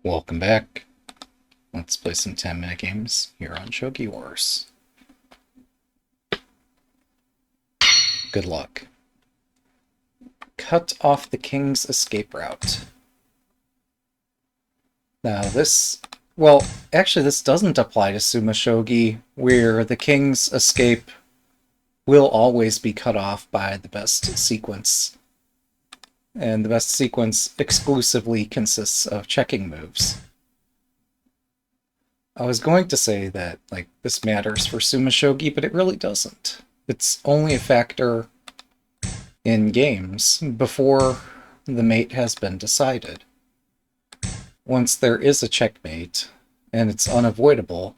Welcome back. Let's play some 10-minute games here on Shogi Wars. Good luck. Cut off the king's escape route. Now actually this doesn't apply to Suma Shogi, where the king's escape will always be cut off by the best sequence. And the best sequence exclusively consists of checking moves. I was going to say that, this matters for Suma Shogi, but it really doesn't. It's only a factor in games before the mate has been decided. Once there is a checkmate, and it's unavoidable,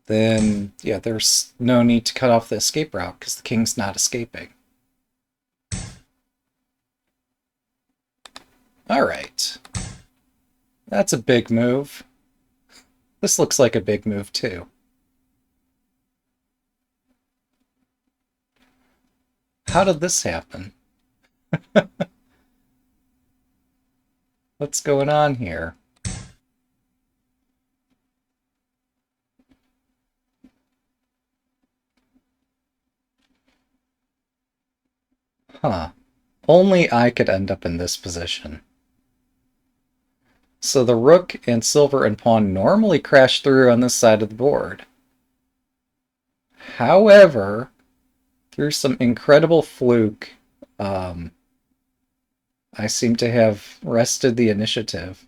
then, yeah, there's no need to cut off the escape route, because the king's not escaping. Alright. That's a big move. This looks like a big move, too. How did this happen? What's going on here? Huh. Only I could end up in this position. So the rook and silver and pawn normally crash through on this side of the board. However, through some incredible fluke, I seem to have wrested the initiative.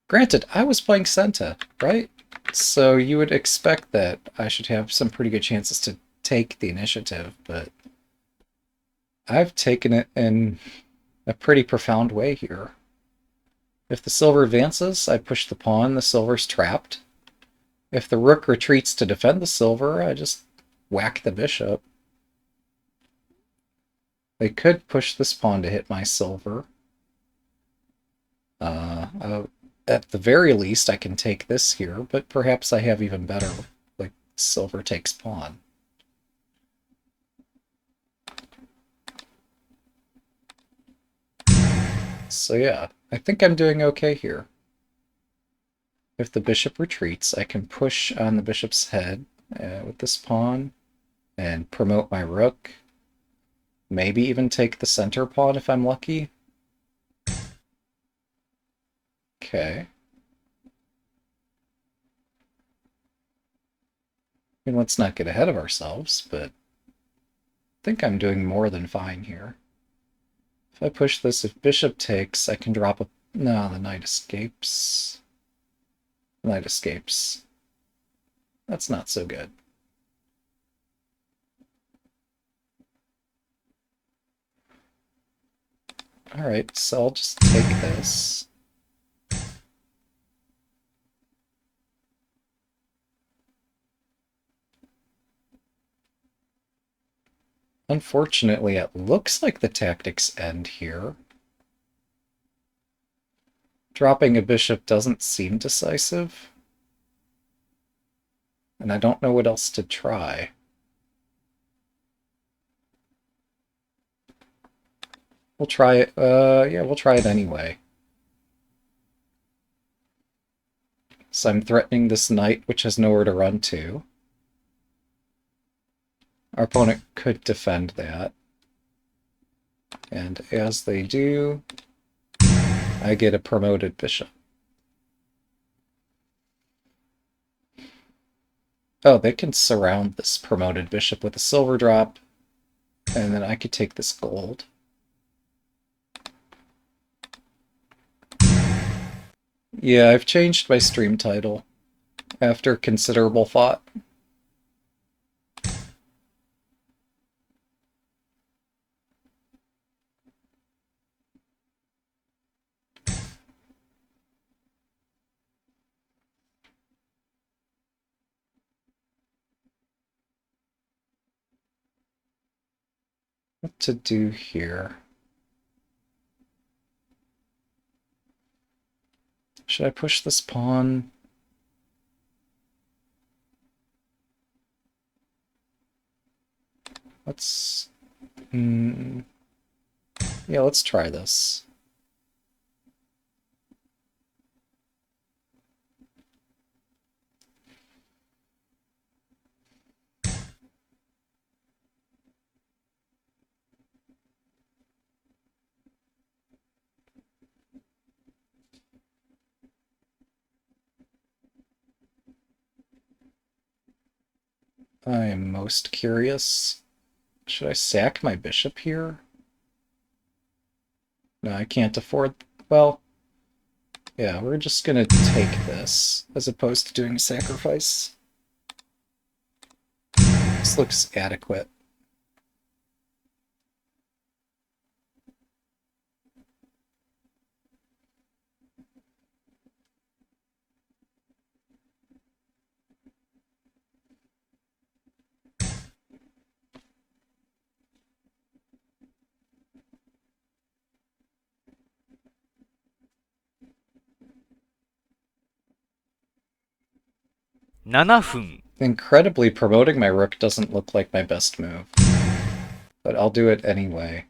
Granted, I was playing Senta, right? So you would expect that I should have some pretty good chances to take the initiative, but I've taken it in a pretty profound way here. If the silver advances, I push the pawn, the silver's trapped. If the rook retreats to defend the silver, I just whack the bishop. They could push this pawn to hit my silver. At the very least, I can take this here, but perhaps I have even better, like silver takes pawn. So yeah, I think I'm doing okay here. If the bishop retreats, I can push on the bishop's head with this pawn and promote my rook. Maybe even take the center pawn if I'm lucky. Okay. I mean, let's not get ahead of ourselves, but I think I'm doing more than fine here. If I push this, if bishop takes, I can drop a... No, the knight escapes. The knight escapes. That's not so good. Alright, so I'll just take this. Unfortunately, it looks like the tactics end here. Dropping a bishop doesn't seem decisive. And I don't know what else to try. We'll try it, yeah, we'll try it anyway. So I'm threatening this knight, which has nowhere to run to. Our opponent could defend that. And as they do, I get a promoted bishop. Oh, they can surround this promoted bishop with a silver drop, and then I could take this gold. Yeah, I've changed my stream title after considerable thought. What to do here? Should I push this pawn? Let's... yeah, let's try this. I am most curious. Should I sack my bishop here? No, I can't afford... Well, yeah, we're just gonna take this, as opposed to doing a sacrifice. This looks adequate. Incredibly, promoting my rook doesn't look like my best move, but I'll do it anyway.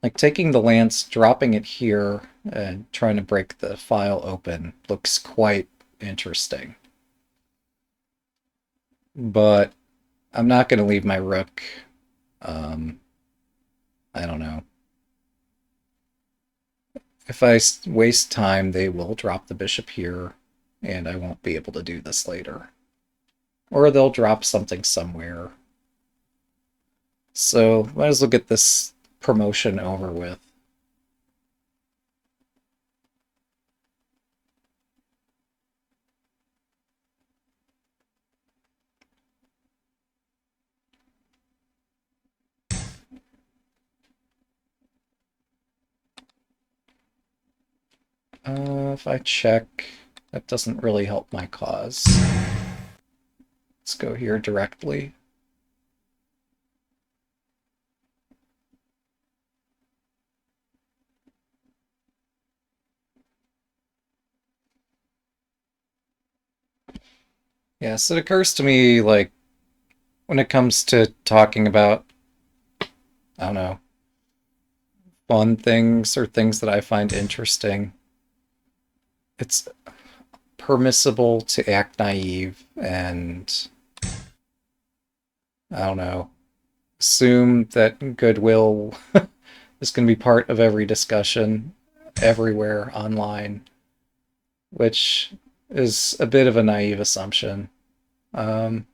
Like, taking the lance, dropping it here, and trying to break the file open looks quite interesting. But I'm not going to leave my rook. I don't know. If I waste time, they will drop the bishop here, and I won't be able to do this later. Or they'll drop something somewhere. So, might as well get this promotion over with. If I check, that doesn't really help my cause. Let's go here directly. Yeah, so it occurs to me, like, when it comes to talking about, I don't know, fun things or things that I find interesting, it's permissible to act naive and, I don't know, assume that goodwill is going to be part of every discussion everywhere online, which is a bit of a naive assumption. But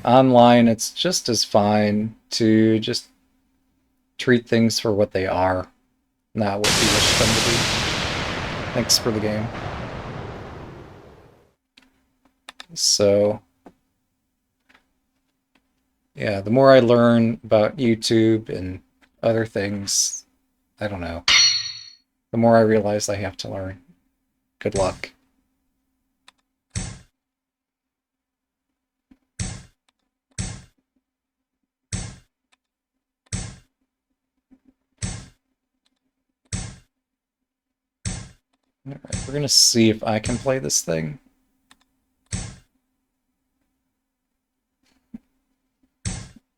online, it's just as fine to just treat things for what they are, not what you wish them to be. Thanks for the game. So, yeah, the more I learn about YouTube and other things, I don't know, the more I realize I have to learn. Good luck. Alright, we're gonna see if I can play this thing.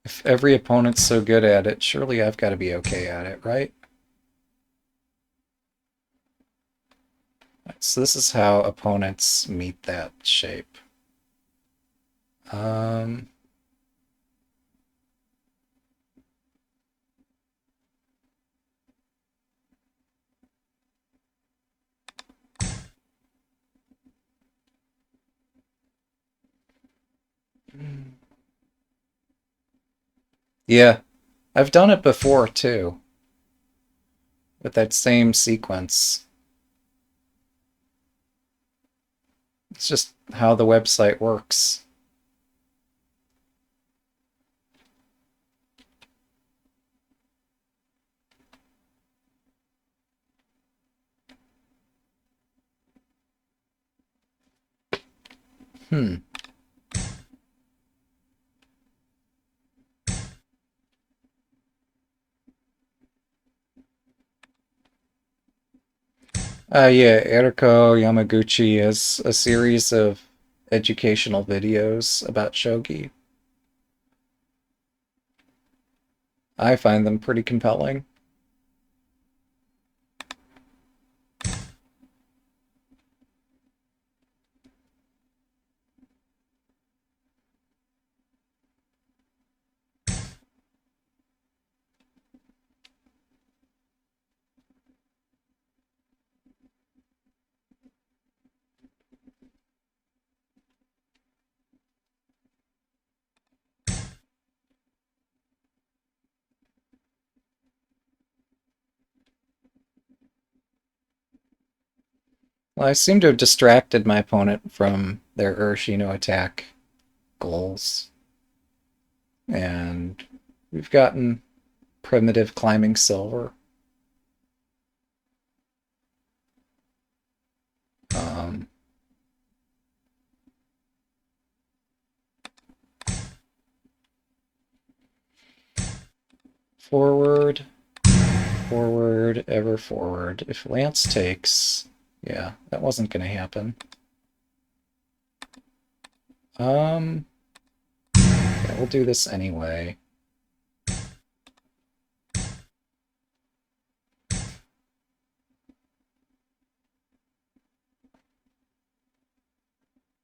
If every opponent's so good at it, surely I've got to be okay at it, right? So this is how opponents meet that shape. Yeah, I've done it before too, with that same sequence. It's just how the website works. Hmm. Yeah, Eriko Yamaguchi has a series of educational videos about shogi. I find them pretty compelling. Well, I seem to have distracted my opponent from their Urashino attack goals. And we've gotten primitive climbing silver. Forward, forward, ever forward. If Lance takes... Yeah, that wasn't going to happen. Yeah, we'll do this anyway.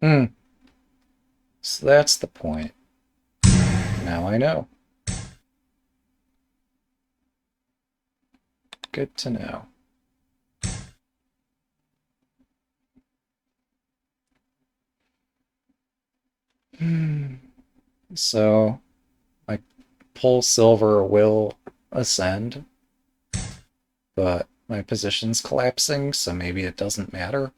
So that's the point. Now I know. Good to know. So, my pull silver will ascend, but my position's collapsing, so maybe it doesn't matter.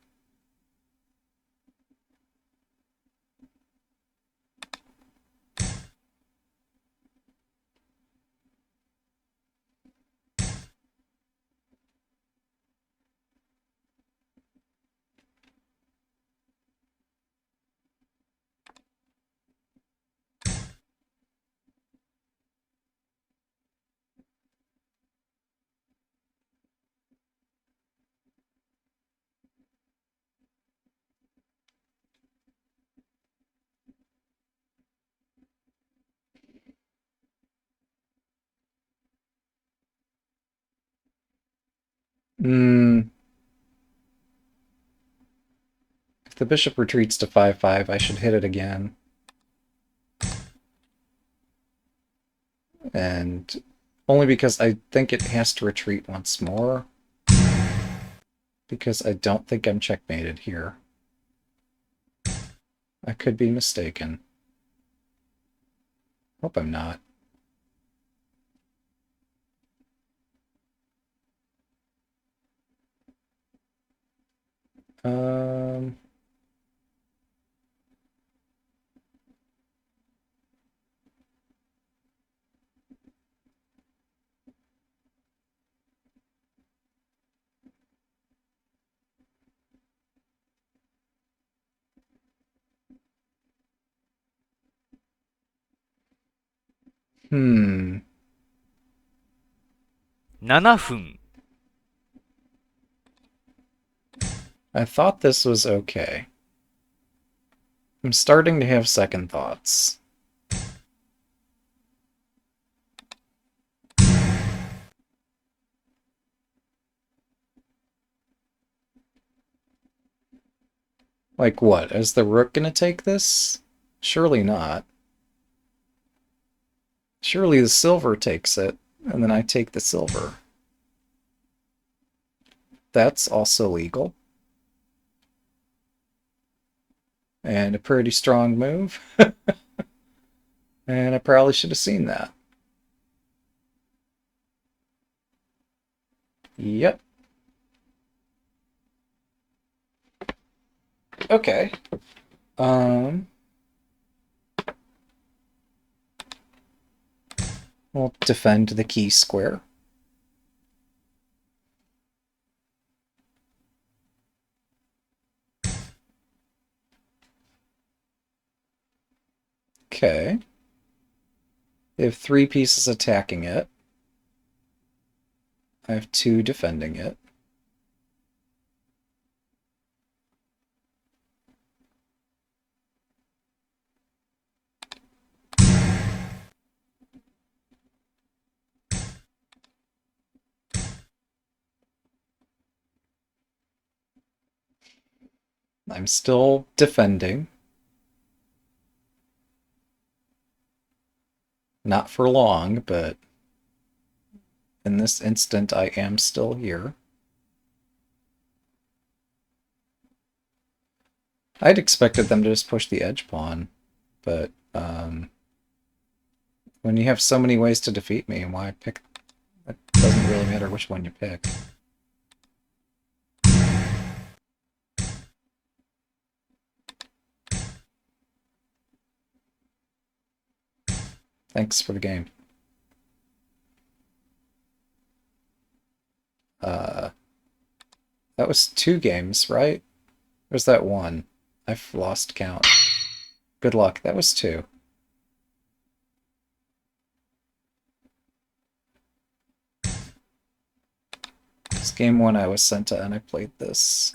If the bishop retreats to 5-5, I should hit it again. And only because I think it has to retreat once more. Because I don't think I'm checkmated here. I could be mistaken. Hope I'm not. Um... Hmm. 7分 I thought this was okay. I'm starting to have second thoughts. Like what? Is the rook gonna take this? Surely not. Surely the silver takes it, and then I take the silver. That's also legal. And a pretty strong move. And I probably should have seen that. Yep. Okay. We'll defend the key square. Okay. They have 3 pieces attacking it. I have 2 defending it. I'm still defending. Not for long, but in this instant I am still here. I'd expected them to just push the edge pawn, but when you have so many ways to defeat me, why pick? It doesn't really matter which one you pick. Thanks for the game. That was 2 games, right? Or was that 1? I've lost count. Good luck. That was 2. This game 1 I was sent to, and I played this.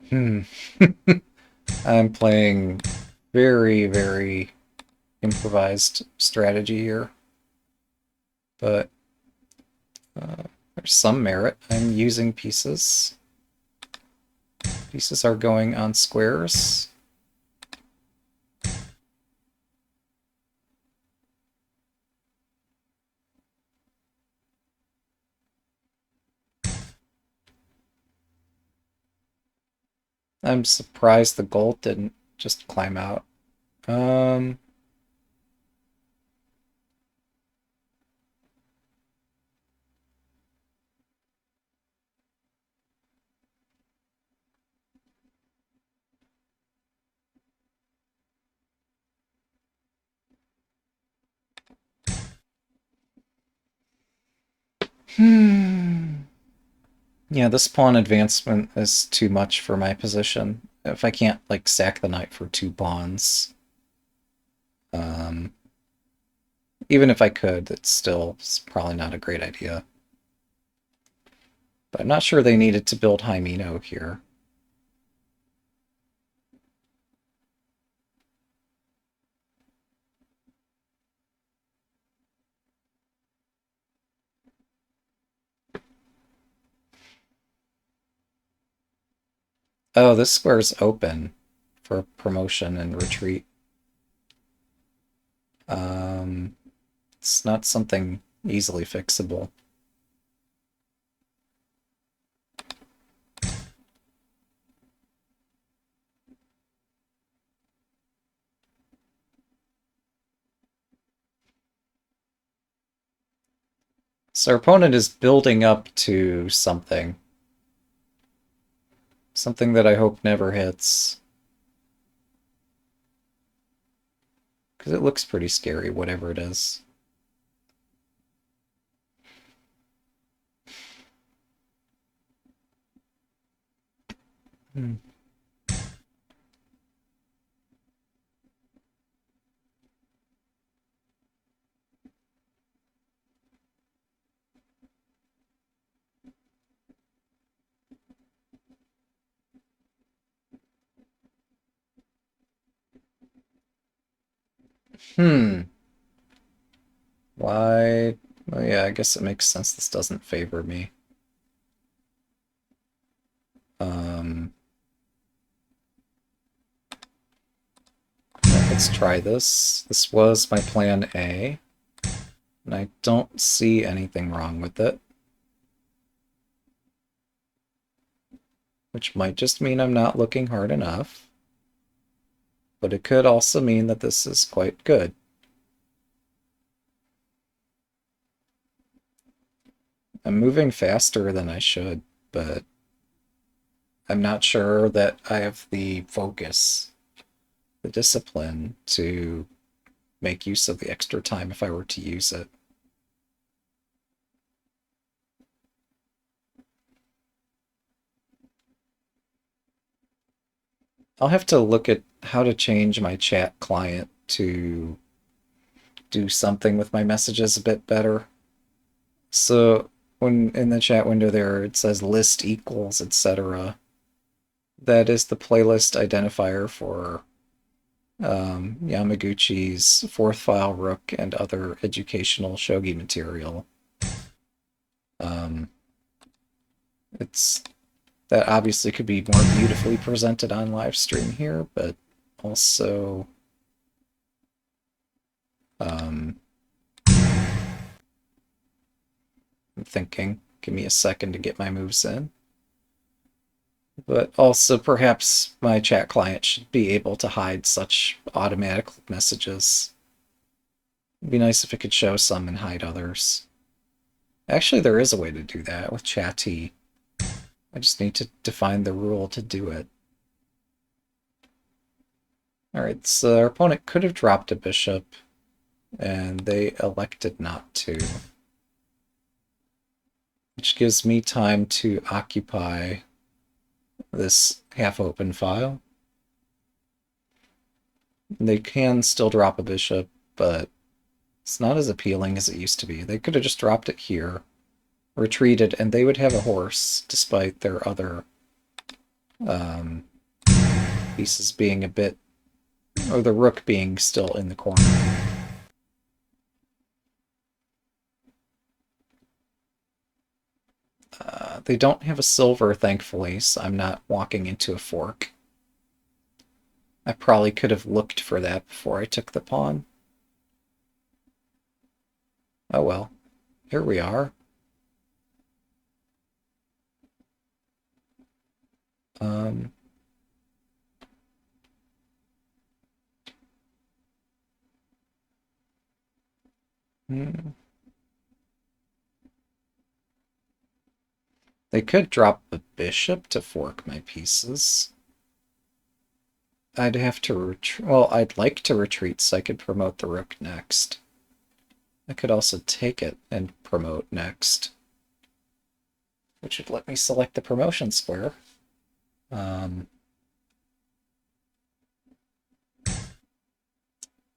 Hmm. I'm playing very, very improvised strategy here, but there's some merit. I'm using pieces. Pieces are going on squares. I'm surprised the gold didn't just climb out. Um, hmm. Yeah, this pawn advancement is too much for my position. If I can't, like, sack the knight for 2 pawns, um, even if I could, it's probably not a great idea. But I'm not sure they needed to build Hymeno here. Oh, this square's open for promotion and retreat. Um, it's not something easily fixable. So our opponent is building up to something. Something that I hope never hits. Because it looks pretty scary, whatever it is. Hmm. Hmm. Why? Oh yeah, I guess it makes sense this doesn't favor me. Um, let's try this. This was my plan A, and I don't see anything wrong with it. Which might just mean I'm not looking hard enough. But it could also mean that this is quite good. I'm moving faster than I should, but I'm not sure that I have the focus, the discipline to make use of the extra time if I were to use it. I'll have to look at how to change my chat client to do something with my messages a bit better. So when in the chat window there it says list equals, etc. That is the playlist identifier for Yamaguchi's fourth file rook and other educational shogi material. Um, it's that obviously could be more beautifully presented on live stream here, but also I'm thinking, give me a second to get my moves in. But also perhaps my chat client should be able to hide such automatic messages. It'd be nice if it could show some and hide others. Actually, there is a way to do that with chatty. I just need to define the rule to do it. Alright, so our opponent could have dropped a bishop, and they elected not to. Which gives me time to occupy this half-open file. They can still drop a bishop, but it's not as appealing as it used to be. They could have just dropped it here, retreated, and they would have a horse, despite their other pieces being a bit, or the rook being still in the corner. They don't have a silver, thankfully, so I'm not walking into a fork. I probably could have looked for that before I took the pawn. Oh well, here we are. Um, hmm. They could drop the bishop to fork my pieces. I'd have to retreat. Well, I'd like to retreat so I could promote the rook next. I could also take it and promote next, which would let me select the promotion square.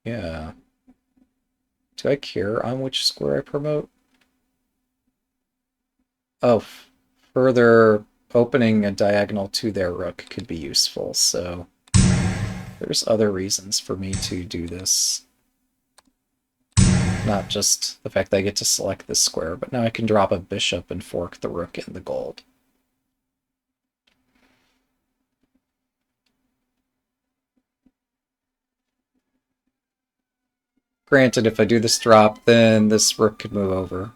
Yeah. Do I care on which square I promote? Oh, further opening a diagonal to their rook could be useful, so there's other reasons for me to do this. Not just the fact that I get to select this square, but now I can drop a bishop and fork the rook in the gold. Granted, if I do this drop, then this rook could move over.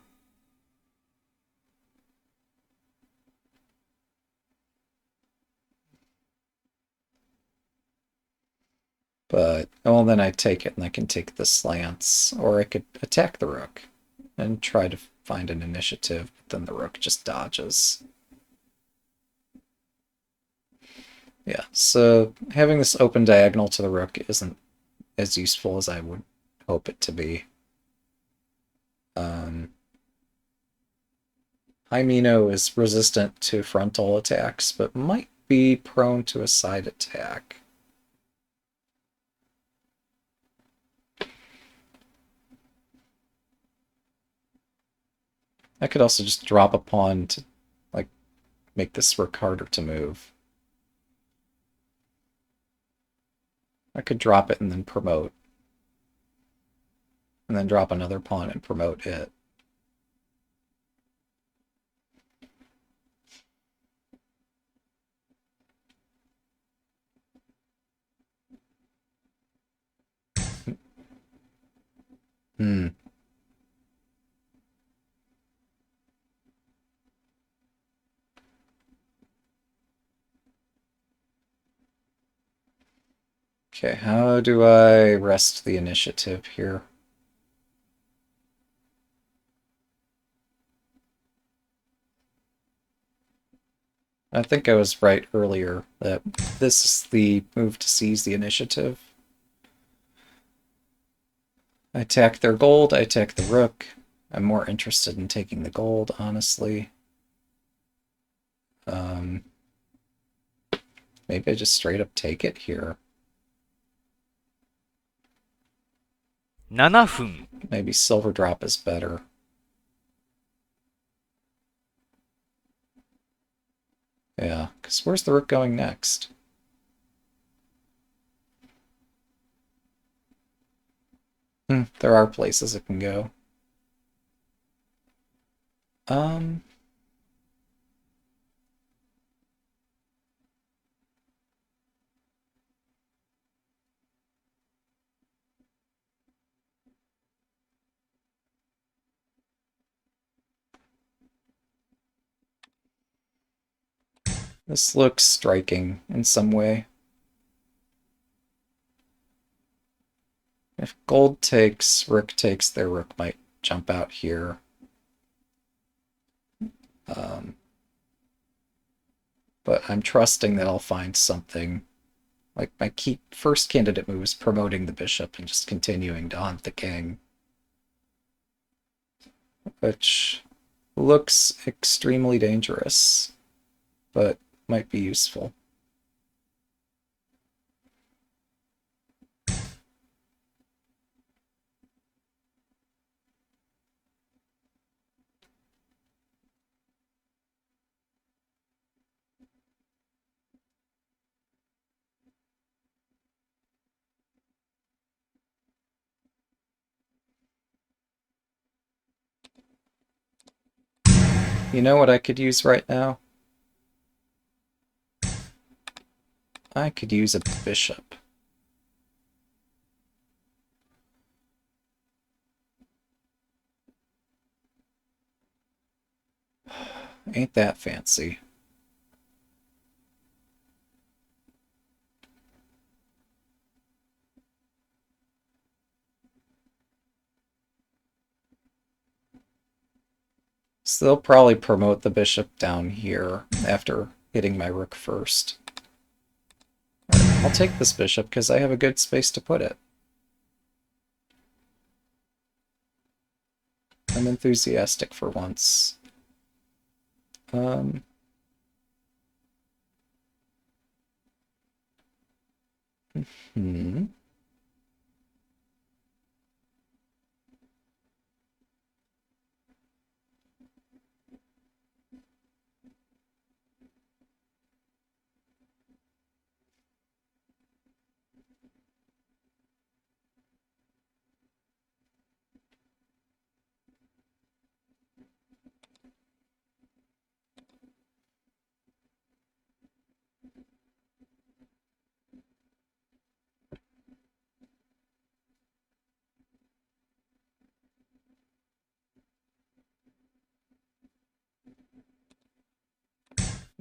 But, well, then I take it and I can take the slants, or I could attack the rook and try to find an initiative, but then the rook just dodges. Yeah, so having this open diagonal to the rook isn't as useful as I would hope it to be. Mino is resistant to frontal attacks, but might be prone to a side attack. I could also just drop a pawn to, like, make this rook harder to move. I could drop it and then promote. And then drop another pawn and promote it. Hmm. Okay, how do I wrest the initiative here? I think I was right earlier that this is the move to seize the initiative. I attack their gold, I attack the rook. I'm more interested in taking the gold, honestly. Maybe I just straight up take it here. 7分 Maybe silver drop is better. Yeah, because where's the rook going next? There are places it can go. Um, this looks striking in some way. If gold takes, rook takes, their rook might jump out here. Um, but I'm trusting that I'll find something. Like my key first candidate move is promoting the bishop and just continuing to hunt the king, which looks extremely dangerous, but might be useful. You know what I could use right now? I could use a bishop. Ain't that fancy. So they'll probably promote the bishop down here after hitting my rook first. Right, I'll take this bishop because I have a good space to put it. I'm enthusiastic for once. Hmm.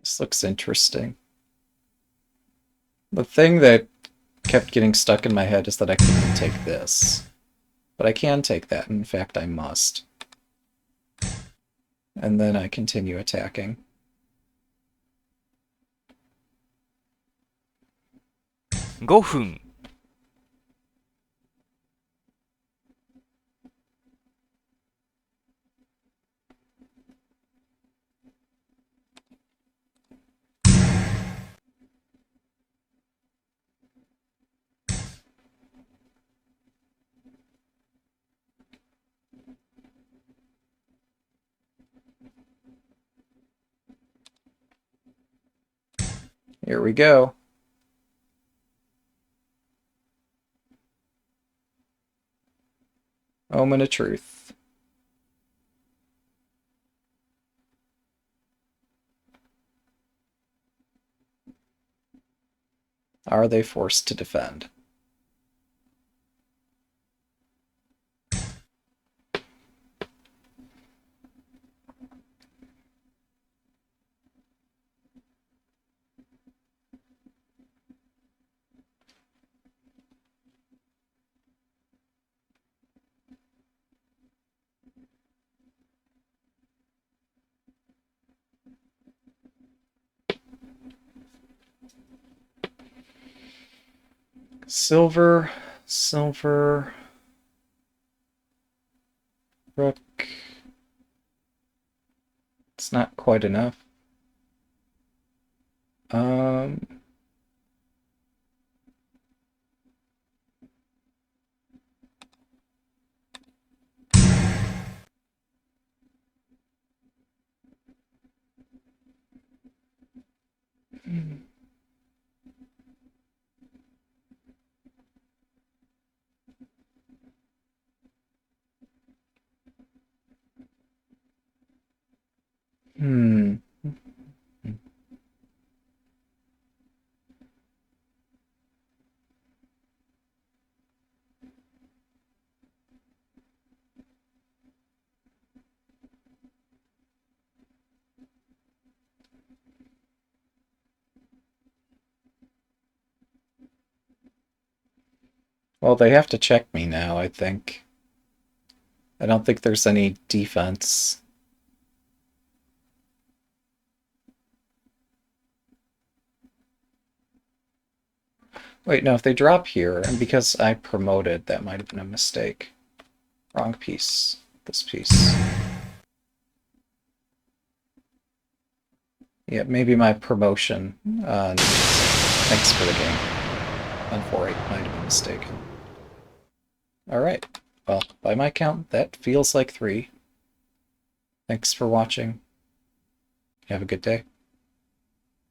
This looks interesting. The thing that kept getting stuck in my head is that I couldn't take this. But I can take that, and in fact I must. And then I continue attacking. Here we go. Omen of truth. Are they forced to defend? Silver, silver, rook. It's not quite enough. Um, Hmm. Well, they have to check me now, I think. I don't think there's any defense. Wait, no, if they drop here, and because I promoted, that might have been a mistake. Wrong piece. This piece. Yeah, maybe my promotion. Thanks for the game. On 4-8 might have been mistaken. Alright. Well, by my count, that feels like 3. Thanks for watching. Have a good day.